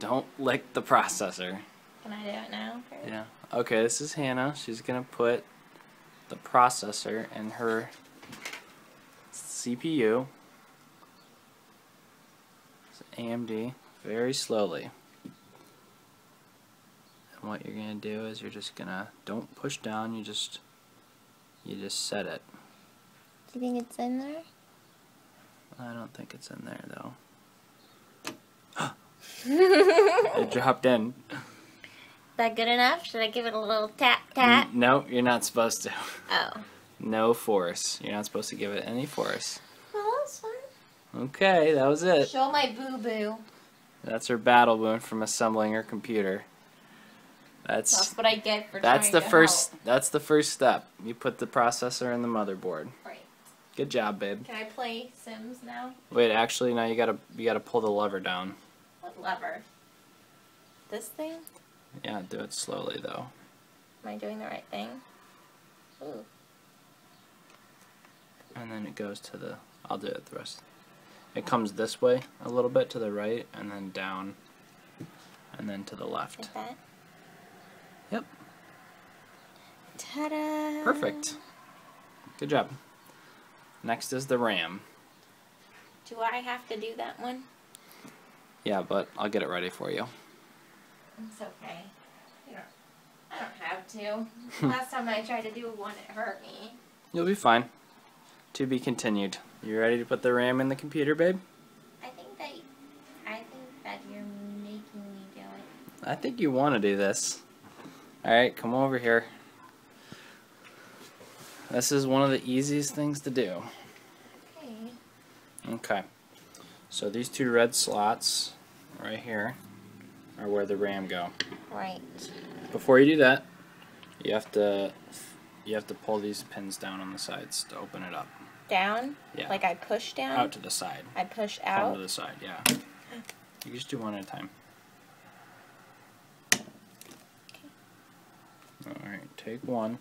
Don't lick the processor. Can I do it now? Yeah. Okay, this is Hannah. She's gonna put the processor in her CPU. It's AMD. Very slowly. And what you're gonna do is you're just gonna don't push down. You just set it. Do you think it's in there? I don't think it's in there though. It dropped in. Is that good enough? Should I give it a little tap tap? No, you're not supposed to. Oh. No force. You're not supposed to give it any force. Well, that's fine. Okay, that was it. Show my boo-boo. That's her battle wound from assembling her computer. That's what I get for that's trying the to first help. that's the first step. You put the processor in the motherboard. Right. Good job, babe. Can I play Sims now? Wait, actually now you gotta pull the lever down. What lever? This thing? Yeah, do it slowly though. Am I doing the right thing? Ooh. And then it goes to the I'll do it the rest. It comes this way a little bit to the right and then down and then to the left. Like that? Yep. Ta-da! Perfect. Good job. Next is the RAM. Do I have to do that one? Yeah, but I'll get it ready for you. It's okay. I don't have to. Last time I tried to do one, it hurt me. You'll be fine. To be continued. You ready to put the RAM in the computer, babe? I think that you're making me do it. I think you want to do this. Alright, come over here. This is one of the easiest things to do. Okay. Okay. So these two red slots right here are where the RAM go. Right. Before you do that, you have to pull these pins down on the sides to open it up. Down? Yeah. Like I push down? Out to the side. I push Pull out? them to the side, yeah. You just do one at a time. Alright, take one.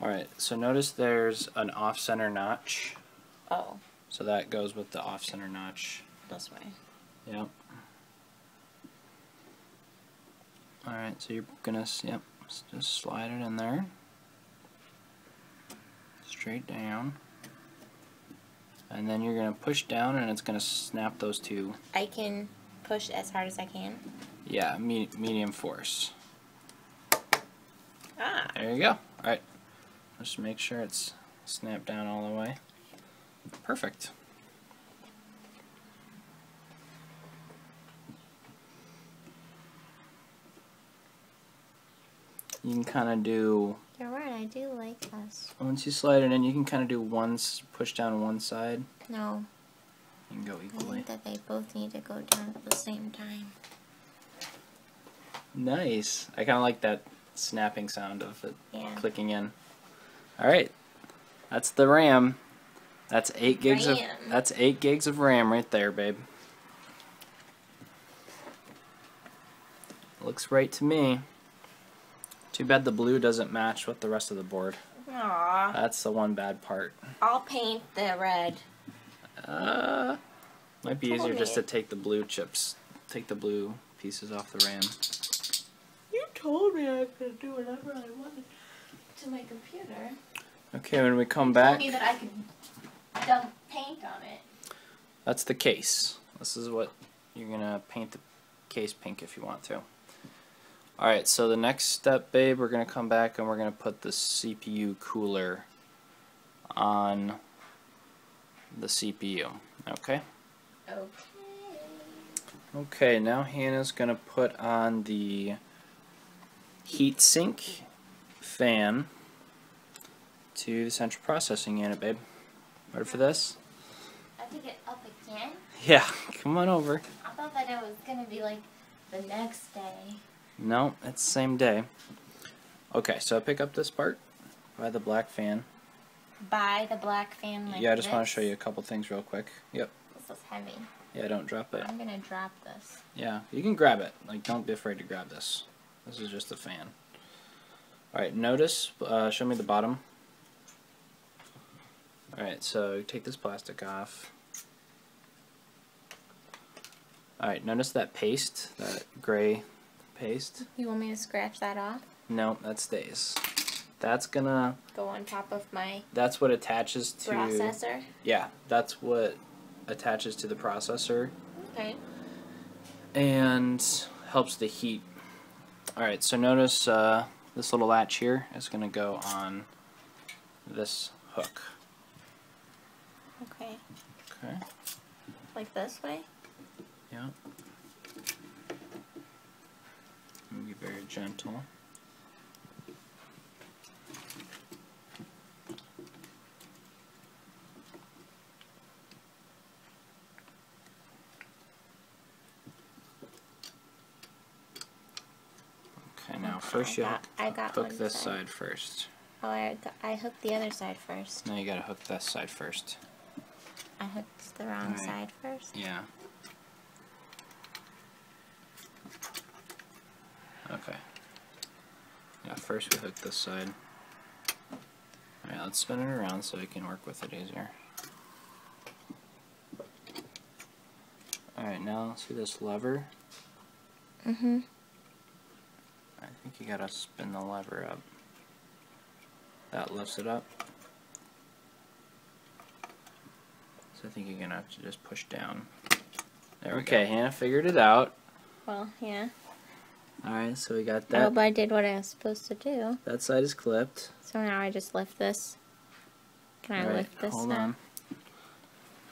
Alright, so notice there's an off-center notch. Oh. So that goes with the off-center notch. This way. Yep. Alright, so you're gonna, yep, just slide it in there. Straight down. And then you're gonna push down and it's gonna snap those two. I can push as hard as I can? Yeah, medium force. Ah. There you go. Alright. Just make sure it's snapped down all the way. Perfect. You can kind of do... You're right, I do like this. Once you slide it in, you can kind of do one push down one side. No. You can go I equally. think that they both need to go down at the same time. Nice. I kind of like that snapping sound of it clicking in. Alright. That's the RAM. That's 8 gigs of that's 8 gigs of RAM right there, babe. Looks right to me. Too bad the blue doesn't match with the rest of the board. Aww. That's the one bad part. I'll paint the red. Might be easier just to take the blue chips, take the blue pieces off the RAM. You told me I could do whatever I wanted to my computer. Okay, when we come You back, told me that I could dump paint on it. that's the case. This is what you're gonna paint the case pink if you want to. Alright, so the next step, babe, we're going to come back and we're going to put the CPU cooler on the CPU. Okay? Okay. Okay, now Hannah's going to put on the heatsink fan to the central processing unit, babe. Ready for this? I have to get up again? Yeah, come on over. I thought that it was going to be like the next day. No, it's the same day. Okay, so I pick up this part by the black fan. By the black fan like Yeah, I just this? want to show you a couple things real quick. Yep. This is heavy. Yeah, don't drop it. I'm going to drop this. Yeah, you can grab it. Like, don't be afraid to grab this. This is just a fan. Alright, notice, show me the bottom. Alright, so take this plastic off. Alright, notice that paste, that gray paste? You want me to scratch that off? No, that stays. That's gonna go on top of my that's what attaches to processor. Yeah, that's what attaches to the processor. Okay. And helps the heat. Alright, so notice this little latch here is gonna go on this hook. Okay. Okay. Like this way? Yeah. Be very gentle. Okay, now first you hook this side first. Oh, I hooked the other side first. No, you gotta hook this side first. I hooked the wrong side first? Yeah. Okay. Yeah, first we hook this side. Alright, let's spin it around so we can work with it easier. Alright, now see this lever? Mm-hmm. I think you gotta spin the lever up. That lifts it up. So I think you're gonna have to just push down. There we go. Okay, Hannah figured it out. Well, yeah. Alright, so we got that. I hope I did what I was supposed to do. That side is clipped. So now I just lift this. Can I lift this hold now? on.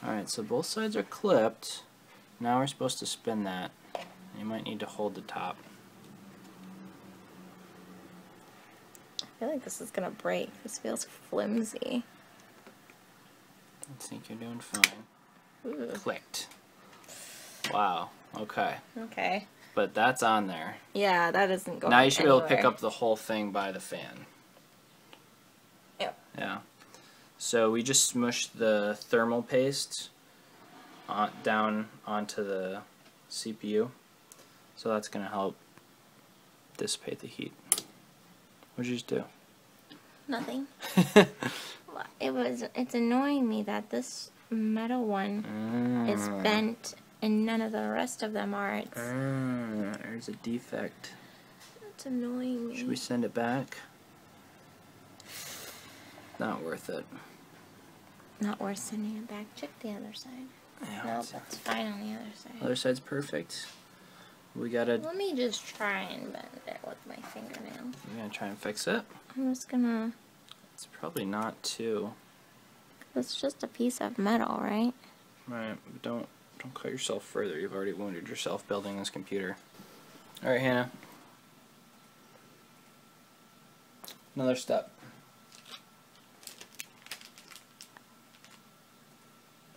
Alright, so both sides are clipped. Now we're supposed to spin that. You might need to hold the top. I feel like this is gonna break. This feels flimsy. I think you're doing fine. Ooh. Clicked. Wow. Okay. Okay. But that's on there. Yeah, that isn't going Now you should be able to pick anywhere. up the whole thing by the fan. Yep. Yeah. So we just smushed the thermal paste down onto the CPU. So that's going to help dissipate the heat. What'd you just do? Nothing. It's annoying me that this metal one is bent and none of the rest of them are. There's a defect. It's annoying me. Should we send it back? Not worth it. Not worth sending it back. Check the other side. Yeah, Nope, that's fine on the other side. Other side's perfect. We gotta. Let me just try and bend it with my fingernail. You're gonna try and fix it? I'm just gonna. It's probably not too. It's just a piece of metal, right? Right, but don't cut yourself further. You've already wounded yourself building this computer. Alright, Hannah. Another step.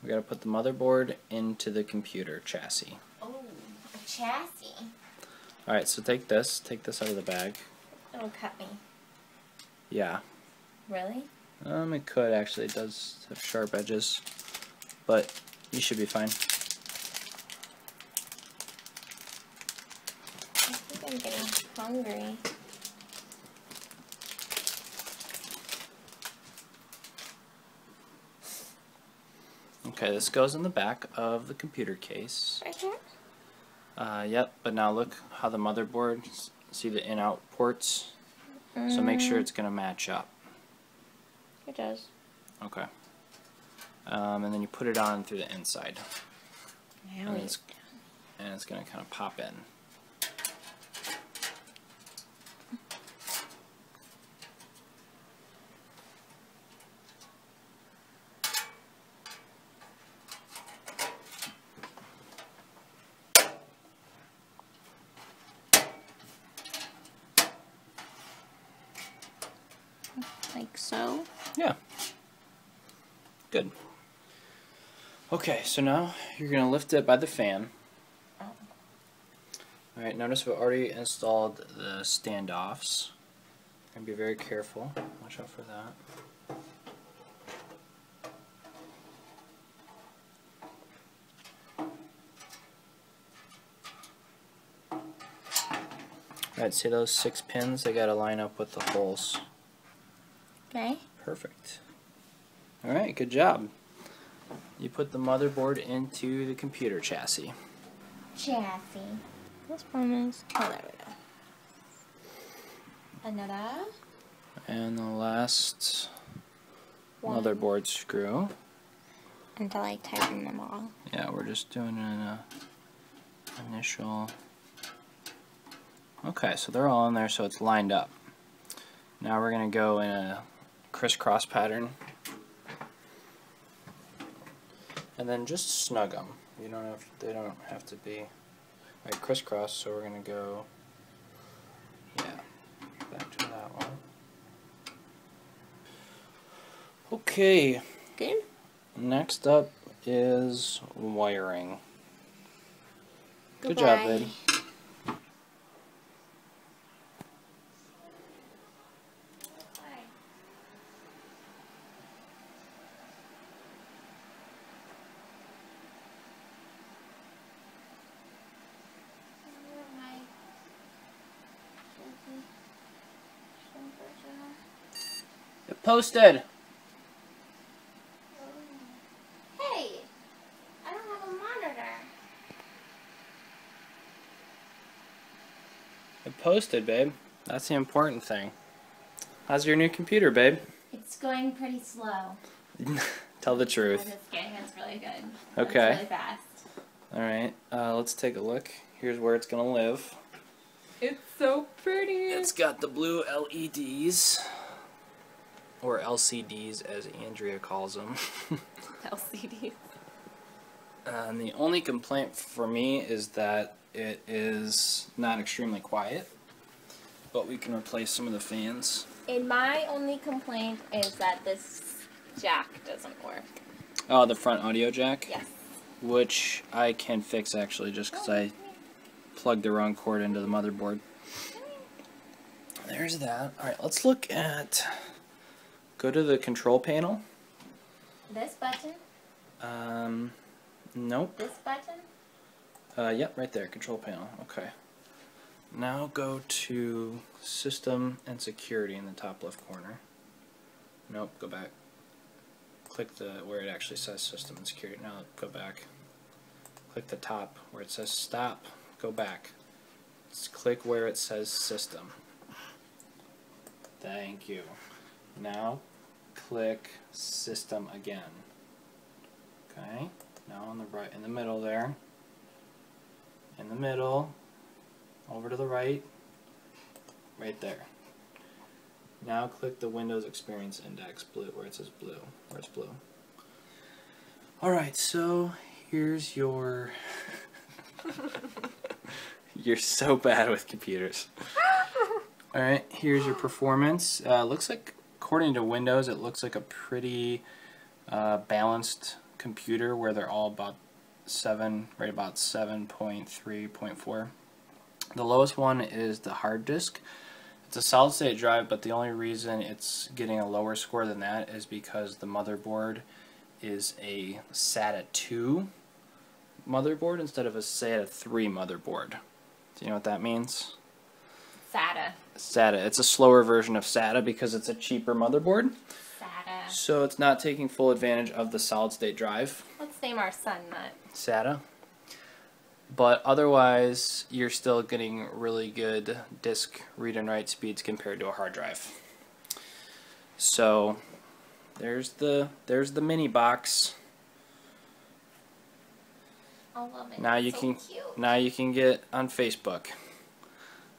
We gotta put the motherboard into the computer chassis. Oh, a chassis. Alright, so take this out of the bag. It'll cut me. Yeah. Really? It could actually. It does have sharp edges, but you should be fine. I think I'm getting hungry. Okay, this goes in the back of the computer case. Right here? Yep, but now look how the motherboard, see the in-out ports? So make sure it's going to match up. It does. Okay. And then you put it on through the inside. Now And it's going to kind of pop in. Like so? Yeah. Good. Okay, so now you're going to lift it by the fan. Oh. Alright, notice we've already installed the standoffs. And be very careful. Watch out for that. Alright, see those 6 pins? They gotta line up with the holes. Okay. Perfect. Alright, good job. You put the motherboard into the computer chassis. chassis. This one is. Oh, there we go. Another. And the last One. motherboard screw. Until I tighten them all. Yeah, we're just doing an initial. Okay, so they're all in there, so it's lined up. Now we're going to go in a crisscross pattern. And then just snug them. They don't have to be right crisscross, so we're going to go, yeah, back to that one. Okay. Good. Next up is wiring. Good job, baby. It posted. Hey, I don't have a monitor. It posted, babe. That's the important thing. How's your new computer, babe? It's going pretty slow. Tell the I'm truth. just kidding. It's really good. Okay. It's really fast. Alright, let's take a look. Here's where it's gonna live. It's so pretty. It's got the blue LEDs. Or LCDs, as Andrea calls them. LCD. And the only complaint for me is that it is not extremely quiet. But we can replace some of the fans. And my only complaint is that this jack doesn't work. Oh, the front audio jack? Yes. Which I can fix actually just because I plugged the wrong cord into the motherboard. There's that. Alright, let's look at... Go to the control panel. This button? Nope. This button? Yep, right there, control panel. Okay. Now go to System and Security in the top left corner. Nope, go back. Click where it actually says System and Security. Now go back. Click the top where it says Stop. Go back. Just click where it says System. Thank you. Now click System again. Okay. Now on the right, in the middle there. In the middle. Over to the right. Right there. Now click the Windows Experience Index, blue, where it says blue, where it's blue. Alright, so here's your... You're so bad with computers. Alright, here's your performance. Looks like, according to Windows, it looks like a pretty balanced computer where they're all about 7.3.4. The lowest one is the hard disk. It's a solid state drive, but the only reason it's getting a lower score than that is because the motherboard is a SATA 2 motherboard instead of a SATA 3 motherboard. Do you know what that means? SATA. SATA. It's a slower version of SATA because it's a cheaper motherboard. SATA. So it's not taking full advantage of the solid state drive. Let's name our son that. SATA. But otherwise, you're still getting really good disk read and write speeds compared to a hard drive. So there's the mini box. I love it. Now you so can cute. now you can get on Facebook.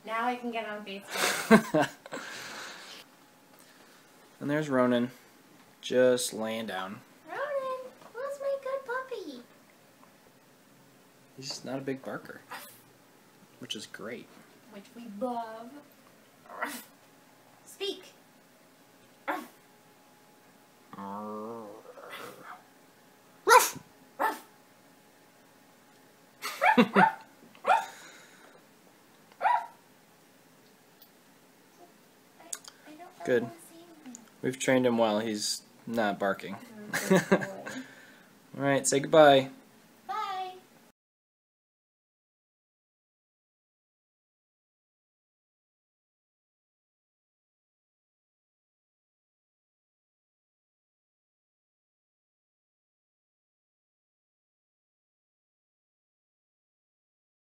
Now I can get on Facebook. And there's Ronan, just laying down. Ronan, who's my good puppy? He's just not a big barker, which is great. Which we love. Speak. Ruff! Good. We've trained him well. He's not barking. Alright, say goodbye.